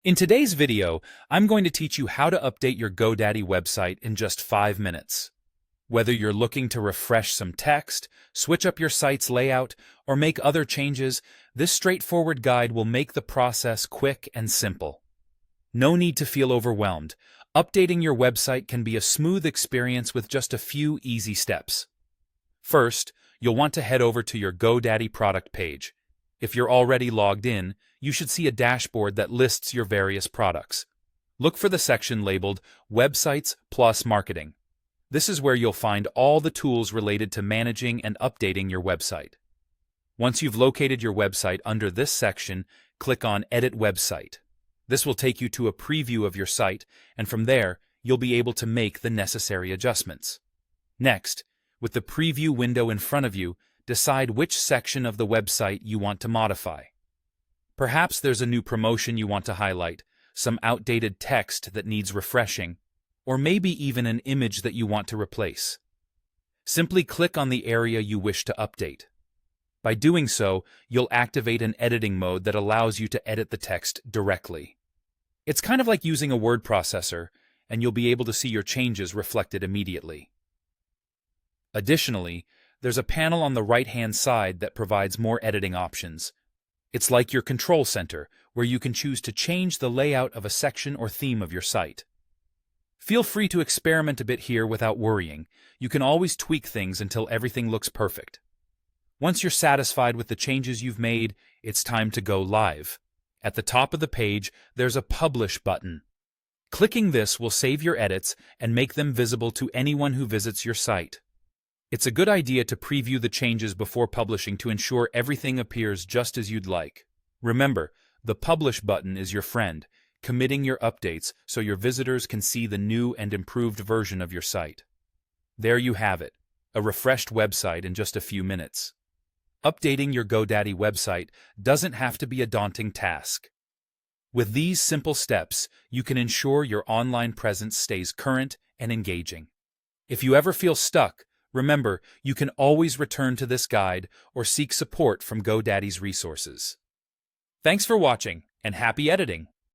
In today's video, I'm going to teach you how to update your GoDaddy website in just 5 minutes. Whether you're looking to refresh some text, switch up your site's layout, or make other changes, this straightforward guide will make the process quick and simple. No need to feel overwhelmed. Updating your website can be a smooth experience with just a few easy steps. First, you'll want to head over to your GoDaddy product page. If you're already logged in, you should see a dashboard that lists your various products. Look for the section labeled Websites plus Marketing. This is where you'll find all the tools related to managing and updating your website. Once you've located your website under this section, click on Edit Website. This will take you to a preview of your site, and from there, you'll be able to make the necessary adjustments. Next, with the preview window in front of you, decide which section of the website you want to modify. Perhaps there's a new promotion you want to highlight, some outdated text that needs refreshing, or maybe even an image that you want to replace. Simply click on the area you wish to update. By doing so, you'll activate an editing mode that allows you to edit the text directly. It's kind of like using a word processor, and you'll be able to see your changes reflected immediately. Additionally, there's a panel on the right-hand side that provides more editing options. It's like your control center, where you can choose to change the layout of a section or theme of your site. Feel free to experiment a bit here without worrying. You can always tweak things until everything looks perfect. Once you're satisfied with the changes you've made, it's time to go live. At the top of the page, there's a Publish button. Clicking this will save your edits and make them visible to anyone who visits your site. It's a good idea to preview the changes before publishing to ensure everything appears just as you'd like. Remember, the Publish button is your friend, committing your updates so your visitors can see the new and improved version of your site. There you have it, a refreshed website in just a few minutes. Updating your GoDaddy website doesn't have to be a daunting task. With these simple steps, you can ensure your online presence stays current and engaging. If you ever feel stuck, remember, you can always return to this guide or seek support from GoDaddy's resources. Thanks for watching, and happy editing!